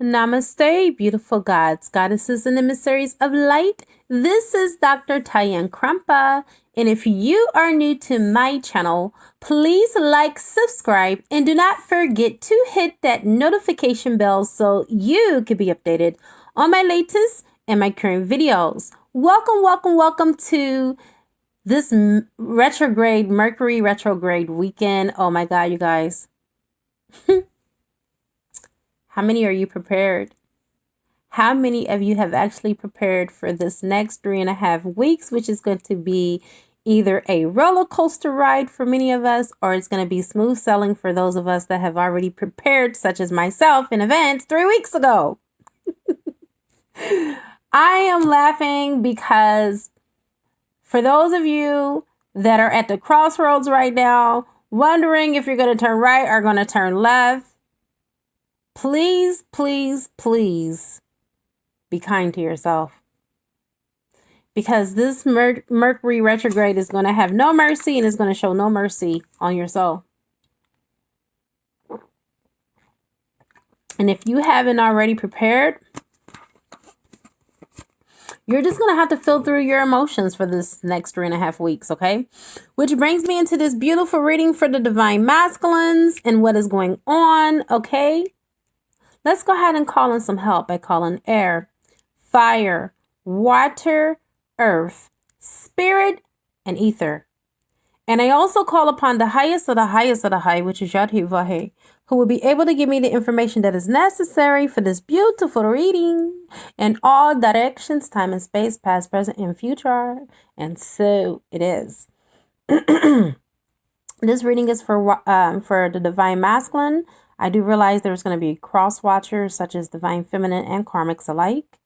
Namaste, beautiful gods, goddesses, and emissaries of light. This is Dr. Tyann Krumpa, and if you are new to my channel, please like, subscribe, and do not forget to hit that notification bell so you can be updated on my latest and my current videos. Welcome to this Mercury Retrograde weekend. Oh my God, you guys. How many are you prepared? How many of you have actually prepared for this next 3.5 weeks, which is going to be either a roller coaster ride for many of us, or it's going to be smooth sailing for those of us that have already prepared, such as myself in advance 3 weeks ago? I am laughing because for those of you that are at the crossroads right now, wondering if you're going to turn right or going to turn left, please be kind to yourself, because this Mercury retrograde is going to have no mercy and is going to show no mercy on your soul. And if you haven't already prepared, you're just going to have to feel through your emotions for this next 3.5 weeks, okay? Which brings me into this beautiful reading for the divine masculines and what is going on, okay? Let's go ahead and call in some help by calling air, fire, water, earth, spirit, and ether. And I also call upon the highest of the high, which is Yadhi, who will be able to give me the information that is necessary for this beautiful reading in all directions, time and space, past, present, and future. And so it is. This reading is for the divine masculine. I do realize there's going to be cross watchers such as divine feminine and karmics alike.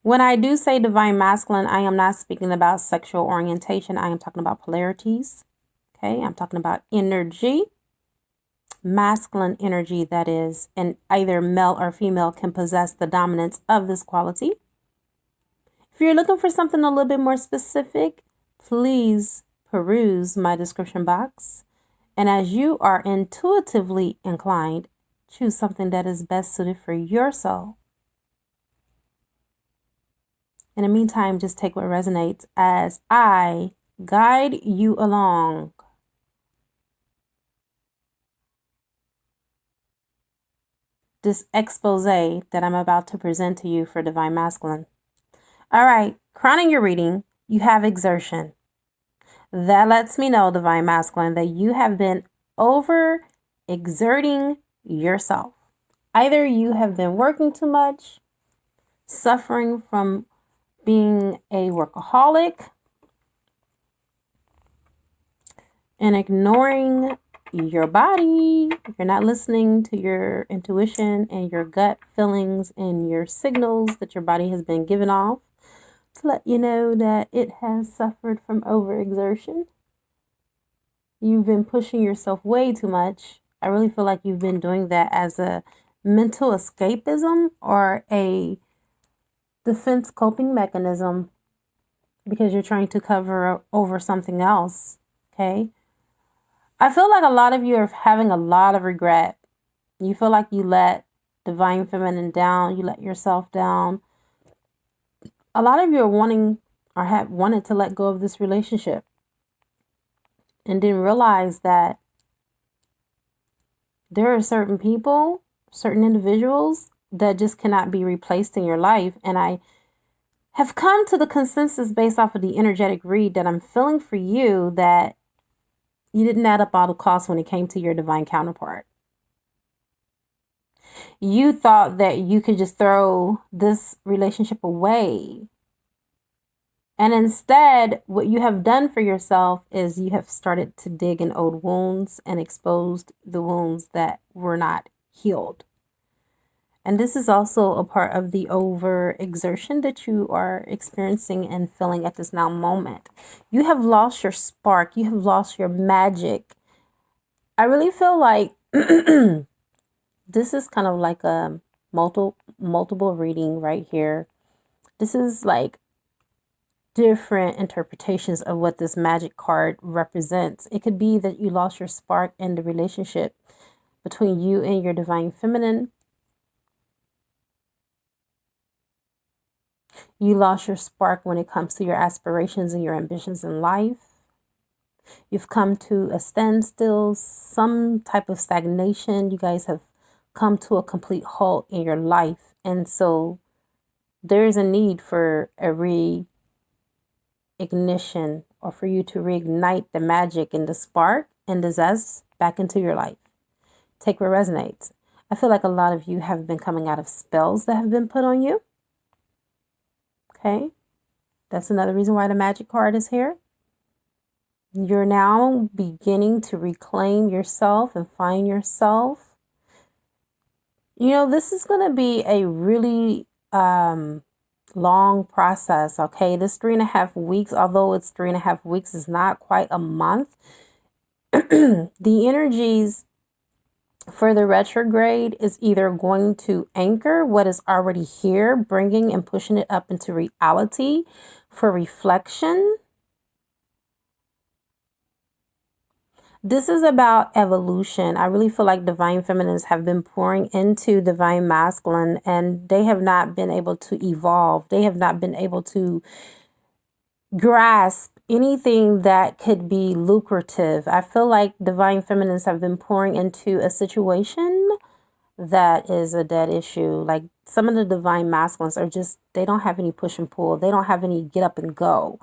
When I do say divine masculine, I am not speaking about sexual orientation. I am talking about polarities. Okay, I'm talking about energy, masculine energy, that is, and either male or female can possess the dominance of this quality. If you're looking for something a little bit more specific, please peruse my description box, and as you are intuitively inclined, choose something that is best suited for your soul. In the meantime, just take what resonates as I guide you along. This expose that I'm about to present to you for divine masculine. All right, crowning your reading, you have exertion. That lets me know, divine masculine, that you have been over-exerting yourself. Either you have been working too much, suffering from being a workaholic, and ignoring your body. You're not listening to your intuition and your gut feelings and your signals that your body has been given off to let you know that it has suffered from overexertion. You've been pushing yourself way too much. I really feel like you've been doing that as a mental escapism or a defense coping mechanism because you're trying to cover over something else, okay? I feel like a lot of you are having a lot of regret. You feel like you let divine feminine down, you let yourself down. A lot of you are wanting or have wanted to let go of this relationship and didn't realize that there are certain people, certain individuals that just cannot be replaced in your life. And I have come to the consensus based off of the energetic read that I'm feeling for you that you didn't add up all the costs when it came to your divine counterpart. You thought that you could just throw this relationship away. And instead, what you have done for yourself is you have started to dig in old wounds and exposed the wounds that were not healed. And this is also a part of the overexertion that you are experiencing and feeling at this now moment. You have lost your spark. You have lost your magic. I really feel like this is kind of like a multiple reading right here. This is like different interpretations of what this magic card represents. It could be that you lost your spark in the relationship between you and your divine feminine. You lost your spark when it comes to your aspirations and your ambitions in life. You've come to a standstill, some type of stagnation. You guys have come to a complete halt in your life. And so there's a need for a reignition, or for you to reignite the magic and the spark and the zest back into your life. Take what resonates. I feel like a lot of you have been coming out of spells that have been put on you. Okay. That's another reason why the magic card is here. You're now beginning to reclaim yourself and find yourself. You know, this is going to be a really long process, okay? This 3.5 weeks, although it's 3.5 weeks, is not quite a month. The energies for the retrograde is either going to anchor what is already here, bringing and pushing it up into reality for reflection. This is about evolution. I really feel like divine feminines have been pouring into divine masculine, and they have not been able to evolve. They have not been able to grasp anything that could be lucrative. I feel like divine feminines have been pouring into a situation that is a dead issue. Like some of the divine masculines are just, they don't have any push and pull. They don't have any get up and go.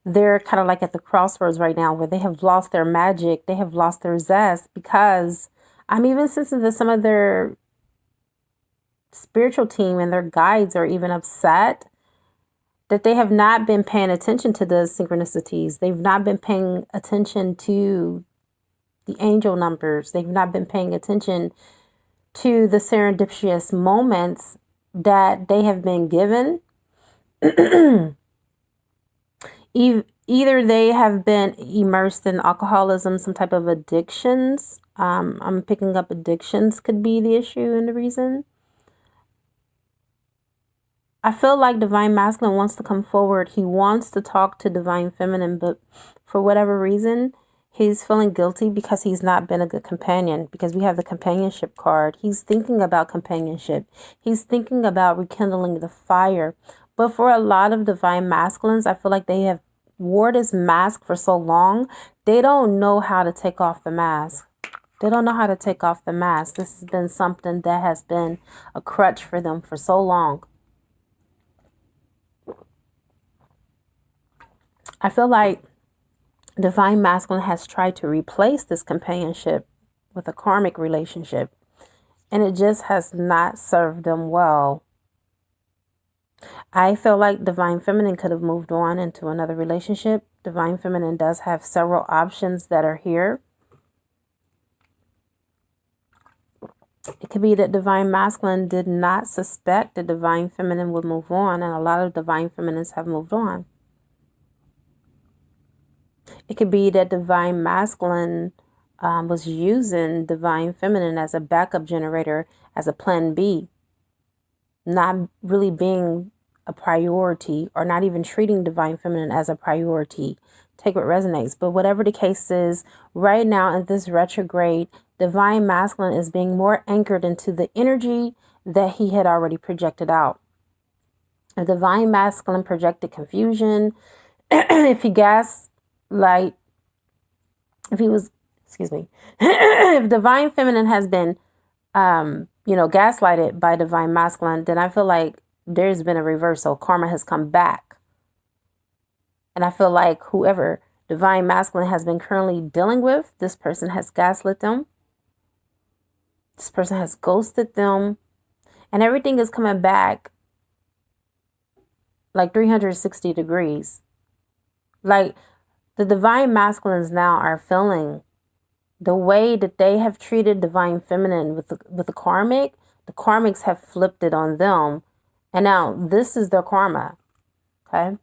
They're kind of like at the crossroads right now where they have lost their magic. They have lost their zest, because I'm even sensing that some of their spiritual team and their guides are even upset that they have not been paying attention to the synchronicities. They've not been paying attention to the angel numbers. They've not been paying attention to the serendipitous moments that they have been given. Either they have been immersed in alcoholism, some type of addictions. I'm picking up addictions could be the issue and the reason. I feel like divine masculine wants to come forward. He wants to talk to divine feminine, but for whatever reason, he's feeling guilty because he's not been a good companion, because we have the companionship card. He's thinking about companionship. He's thinking about rekindling the fire. But for a lot of divine masculines, I feel like they have wore this mask for so long, they don't know how to take off the mask. They don't know how to take off the mask. This has been something that has been a crutch for them for so long. I feel like divine masculine has tried to replace this companionship with a karmic relationship, and it just has not served them well. I feel like divine feminine could have moved on into another relationship. Divine feminine does have several options that are here. It could be that divine masculine did not suspect that divine feminine would move on, and a lot of divine feminines have moved on. It could be that divine masculine was using divine feminine as a backup generator, as a plan B, not really being a priority, or not even treating divine feminine as a priority. Take what resonates. But whatever the case is, right now in this retrograde, divine masculine is being more anchored into the energy that he had already projected out. A divine masculine projected confusion. If he if divine feminine has been, gaslighted by divine masculine, then I feel like there's been a reversal. Karma has come back. And I feel like whoever divine masculine has been currently dealing with, this person has gaslit them. This person has ghosted them. And everything is coming back like 360 degrees. Like the divine masculines now are feeling the way that they have treated divine feminine with the karmics have flipped it on them. And now this is their karma. Okay.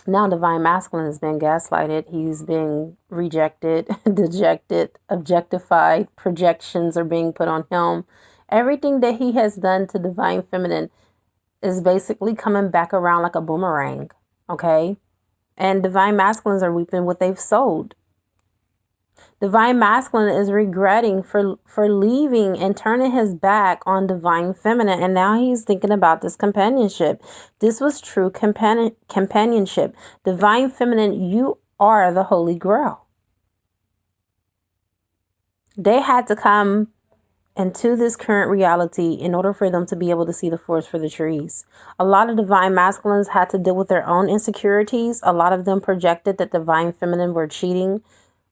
Now divine masculine has been gaslighted. He's being rejected, dejected, objectified. Projections are being put on him. Everything that he has done to divine feminine is basically coming back around like a boomerang. Okay. And divine masculines are reaping what they've sowed. Divine masculine is regretting for leaving and turning his back on divine feminine. And now he's thinking about this companionship. This was true companionship. Divine feminine, you are the holy grail. They had to come into this current reality in order for them to be able to see the forest for the trees. A lot of divine masculines had to deal with their own insecurities. A lot of them projected that divine feminine were cheating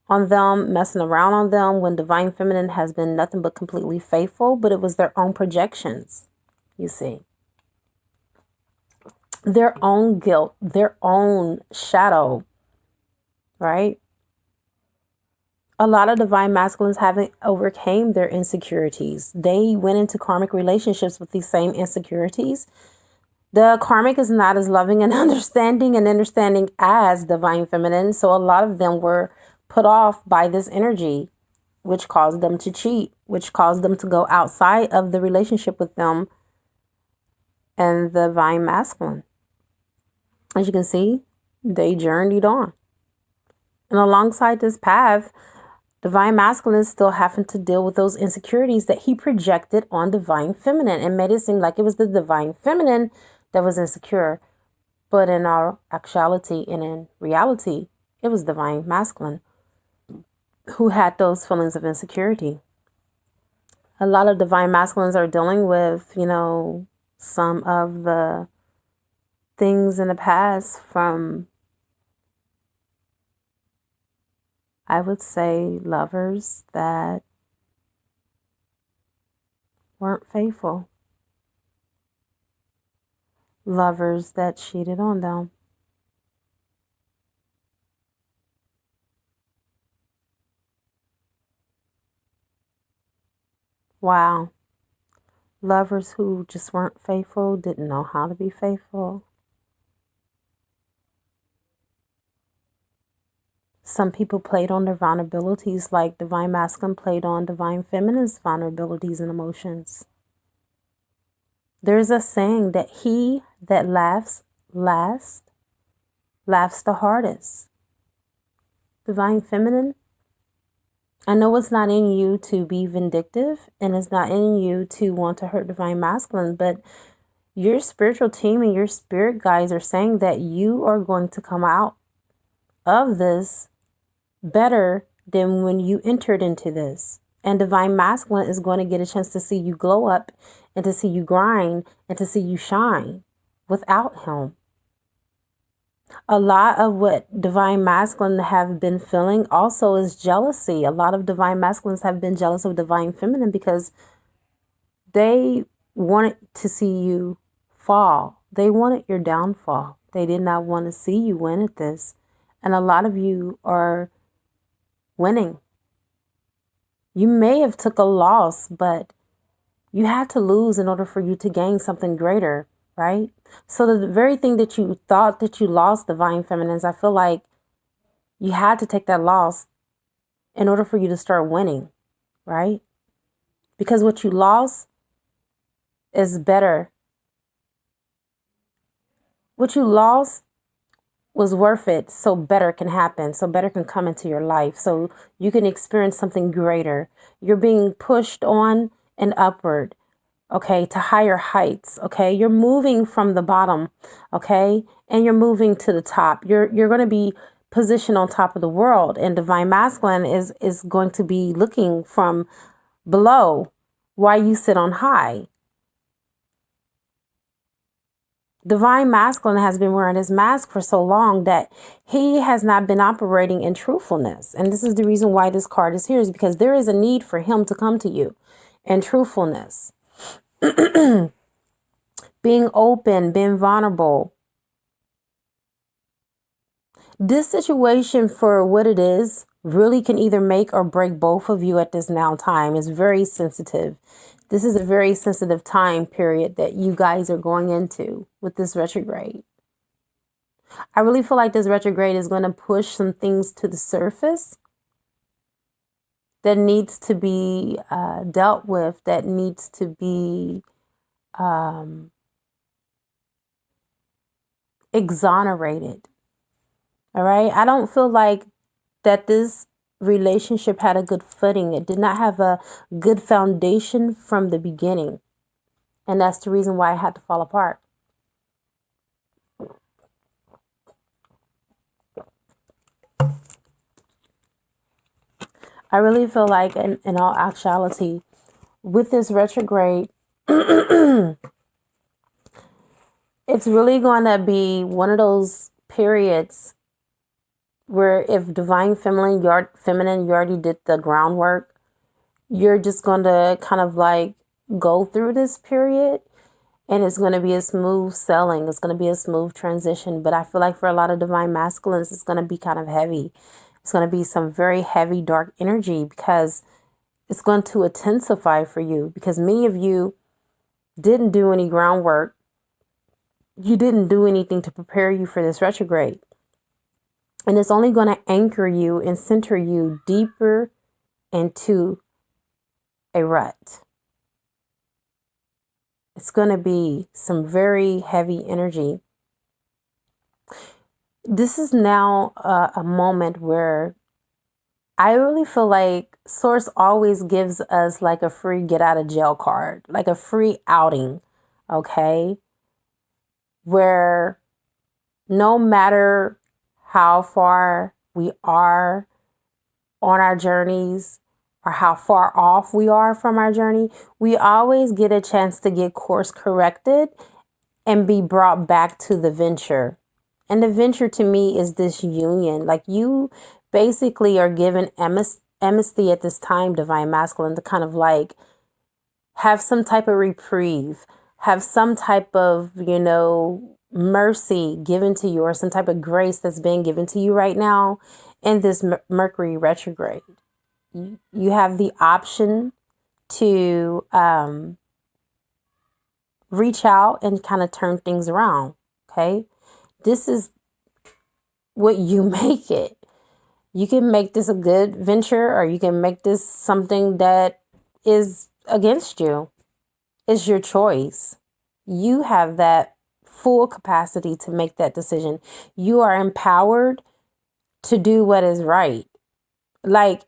on them, messing around on them, when divine feminine has been nothing but completely faithful, but it was their own projections, you see. Their own guilt, their own shadow, right? A lot of divine masculines haven't overcame their insecurities. They went into karmic relationships with these same insecurities. The karmic is not as loving and understanding as divine feminine. So a lot of them were put off by this energy, which caused them to cheat, which caused them to go outside of the relationship with them and the divine masculine. As you can see, they journeyed on. And alongside this path, divine masculine is still having to deal with those insecurities that he projected on divine feminine and made it seem like it was the divine feminine that was insecure. But in our actuality and in reality, it was divine masculine who had those feelings of insecurity. A lot of divine masculines are dealing with, some of the things in the past from, I would say, lovers that weren't faithful. Lovers that cheated on them. Wow. Lovers who just weren't faithful, didn't know how to be faithful. Some people played on their vulnerabilities like divine masculine played on divine feminine's vulnerabilities and emotions. There's a saying that he that laughs last laughs the hardest. Divine feminine, I know it's not in you to be vindictive and it's not in you to want to hurt divine masculine, but your spiritual team and your spirit guides are saying that you are going to come out of this better than when you entered into this. And divine masculine is going to get a chance to see you glow up and to see you grind and to see you shine without him. A lot of what divine masculine have been feeling also is jealousy. A lot of divine masculines have been jealous of divine feminine because they wanted to see you fall. They wanted your downfall. They did not want to see you win at this. And a lot of you are winning. You may have took a loss, but you had to lose in order for you to gain something greater, right? So the very thing that you thought that you lost, divine feminines, I feel like you had to take that loss in order for you to start winning, right? Because what you lost is better. What you lost was worth it, so better can happen, so better can come into your life, so you can experience something greater. You're being pushed on and upward, okay, to higher heights, okay? You're moving from the bottom, okay, and you're moving to the top. You're going to be positioned on top of the world, and divine masculine is going to be looking from below while you sit on high. Divine masculine has been wearing his mask for so long that he has not been operating in truthfulness. And this is the reason why this card is here, is because there is a need for him to come to you in truthfulness. Being open, being vulnerable. This situation, for what it is, really can either make or break both of you at this now time. It's very sensitive. This is a very sensitive time period that you guys are going into with this retrograde. I really feel like this retrograde is going to push some things to the surface that needs to be dealt with, that needs to be exonerated. All right. I don't feel like that this relationship had a good footing. It did not have a good foundation from the beginning. And that's the reason why it had to fall apart. I really feel like, in all actuality, with this retrograde, it's really going to be one of those periods where if divine feminine, you already did the groundwork, you're just going to kind of like go through this period, and it's going to be a smooth sailing. It's going to be a smooth transition. But I feel like for a lot of divine masculines, it's going to be kind of heavy. It's going to be some very heavy, dark energy, because it's going to intensify for you, because many of you didn't do any groundwork. You didn't do anything to prepare you for this retrograde. And it's only going to anchor you and center you deeper into a rut. It's going to be some very heavy energy. This is now a moment where I really feel like Source always gives us like a free get out of jail card, like a free outing, okay? Where no matter how far we are on our journeys or how far off we are from our journey, we always get a chance to get course corrected and be brought back to the venture. And the venture to me is this union. Like, you basically are given amnesty at this time, divine masculine, to kind of like have some type of reprieve, have some type of, mercy given to you, or some type of grace that's being given to you right now in this Mercury retrograde. You have the option to reach out and kind of turn things around. Okay. This is what you make it. You can make this a good venture, or you can make this something that is against you. It's your choice. You have that full capacity to make that decision. You are empowered to do what is right. Like,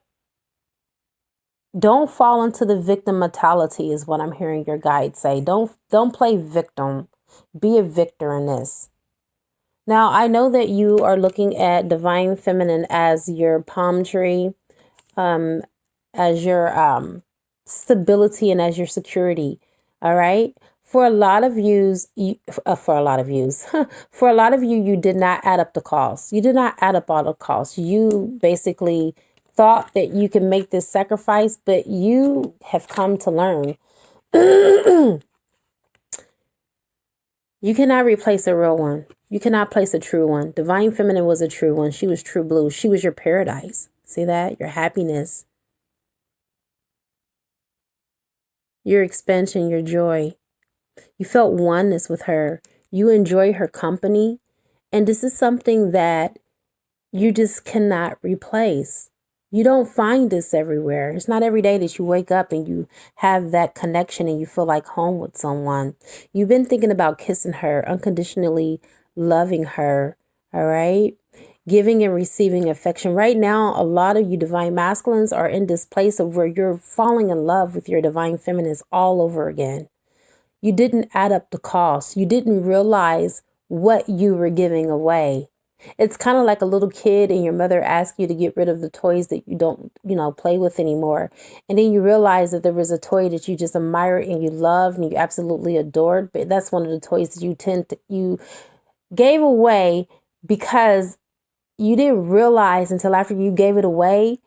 don't fall into the victim mentality is what I'm hearing your guide say. Don't play victim. Be a victor in this. Now, I know that you are looking at divine feminine as your palm tree, as your stability, and as your security. All right. For a lot of you, you did not add up the costs. You did not add up all the costs. You basically thought that you can make this sacrifice, but you have come to learn you cannot replace a real one. You cannot place a true one. Divine feminine was a true one. She was true blue. She was your paradise. See that? Your happiness, your expansion, your joy. You felt oneness with her. You enjoy her company. And this is something that you just cannot replace. You don't find this everywhere. It's not every day that you wake up and you have that connection and you feel like home with someone. You've been thinking about kissing her, unconditionally loving her, all right? Giving and receiving affection. Right now, a lot of you divine masculines are in this place of where you're falling in love with your divine feminines all over again. You didn't add up the cost. You didn't realize what you were giving away. It's kind of like a little kid and your mother asks you to get rid of the toys that you don't, play with anymore. And then you realize that there was a toy that you just admired and you loved and you absolutely adored. But that's one of the toys that you gave away because you didn't realize until after you gave it away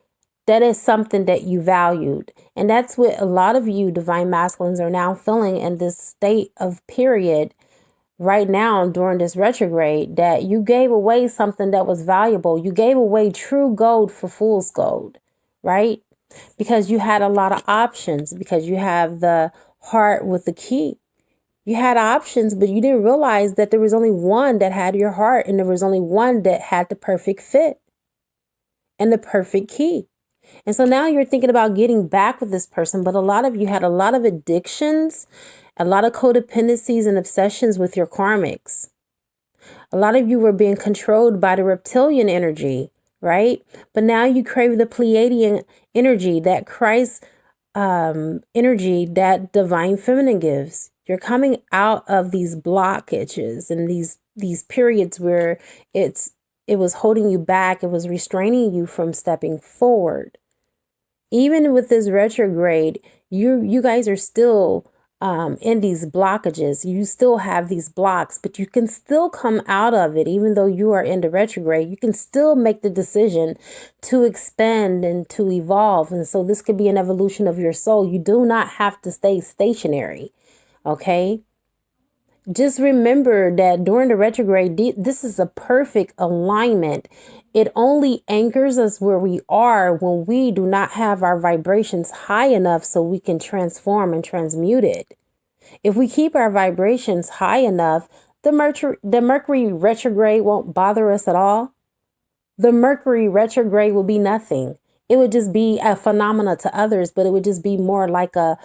that is something that you valued. And that's what a lot of you divine masculines are now feeling in this state of period right now during this retrograde, that you gave away something that was valuable. You gave away true gold for fool's gold, right? Because you had a lot of options, because you have the heart with the key. You had options, but you didn't realize that there was only one that had your heart, and there was only one that had the perfect fit and the perfect key. And so now you're thinking about getting back with this person, but a lot of you had a lot of addictions, a lot of codependencies and obsessions with your karmics. A lot of you were being controlled by the reptilian energy, right? But now you crave the Pleiadian energy, that Christ energy that divine feminine gives. You're coming out of these blockages and these periods where it was holding you back, it was restraining you from stepping forward. Even with this retrograde, you guys are still in these blockages. You still have these blocks, but you can still come out of it. Even though you are in the retrograde, you can still make the decision to expand and to evolve. And so this could be an evolution of your soul. You do not have to stay stationary. Okay. Just remember that during the retrograde, this is a perfect alignment. It only anchors us where we are when we do not have our vibrations high enough so we can transform and transmute it. If we keep our vibrations high enough, the Mercury retrograde won't bother us at all. The Mercury retrograde will be nothing. It would just be a phenomena to others, but it would just be more like a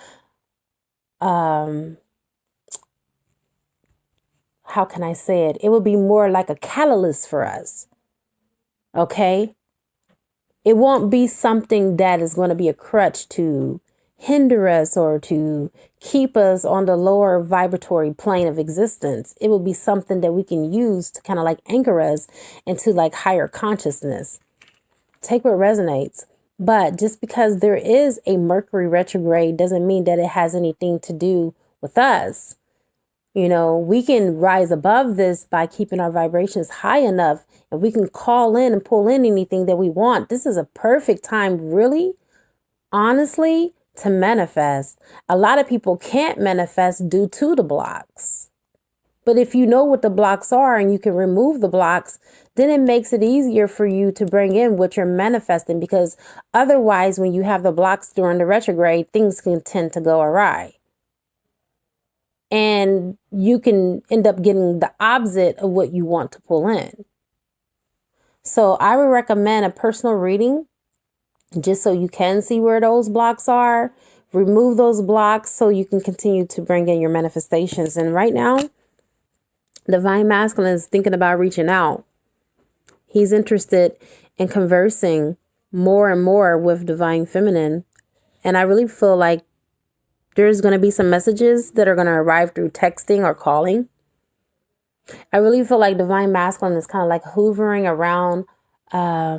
how can I say it? It would be more like a catalyst for us. Okay? It won't be something that is going to be a crutch to hinder us or to keep us on the lower vibratory plane of existence. It will be something that we can use to kind of like anchor us into like higher consciousness. Take what resonates. But just because there is a Mercury retrograde doesn't mean that it has anything to do with us. You know, we can rise above this by keeping our vibrations high enough, and we can call in and pull in anything that we want. This is a perfect time, really, honestly, to manifest. A lot of people can't manifest due to the blocks. But if you know what the blocks are and you can remove the blocks, then it makes it easier for you to bring in what you're manifesting, because otherwise, when you have the blocks during the retrograde, things can tend to go awry. And you can end up getting the opposite of what you want to pull in. So I would recommend a personal reading just so you can see where those blocks are. Remove those blocks so you can continue to bring in your manifestations. And right now, Divine Masculine is thinking about reaching out. He's interested in conversing more and more with Divine Feminine. And I really feel like there's going to be some messages that are going to arrive through texting or calling. I really feel like Divine Masculine is kind of like hoovering around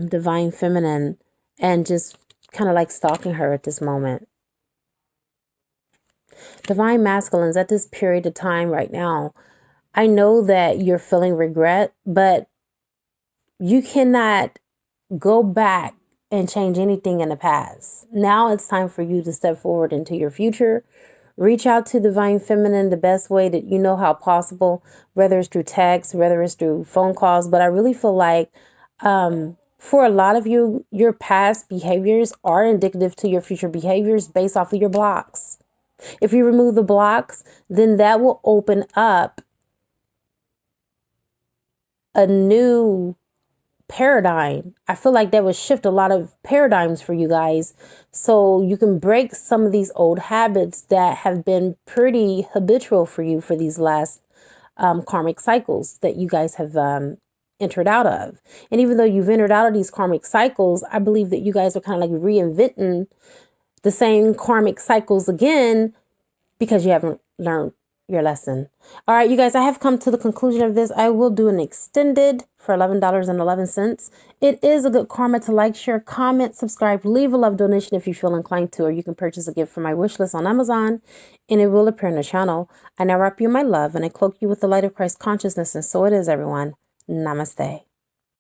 Divine Feminine and just kind of like stalking her at this moment. Divine Masculines at this period of time right now, I know that you're feeling regret, but you cannot go back and change anything in the past. Now it's time for you to step forward into your future. Reach out to Divine Feminine the best way that you know how possible, whether it's through text, whether it's through phone calls. But I really feel like for a lot of you, your past behaviors are indicative to your future behaviors based off of your blocks. If you remove the blocks, then that will open up a new paradigm. I feel like that would shift a lot of paradigms for you guys, so you can break some of these old habits that have been pretty habitual for you for these last karmic cycles that you guys have entered out of. And even though you've entered out of these karmic cycles, I believe that you guys are kind of like reinventing the same karmic cycles again because you haven't learned your lesson. All right, you guys, I have come to the conclusion of this. I will do an extended for $11.11. It is a good karma to like, share, comment, subscribe, leave a love donation if you feel inclined to, or you can purchase a gift from my wish list on Amazon and it will appear in the channel. I now wrap you in my love and I cloak you with the light of Christ consciousness, and so it is, everyone. Namaste.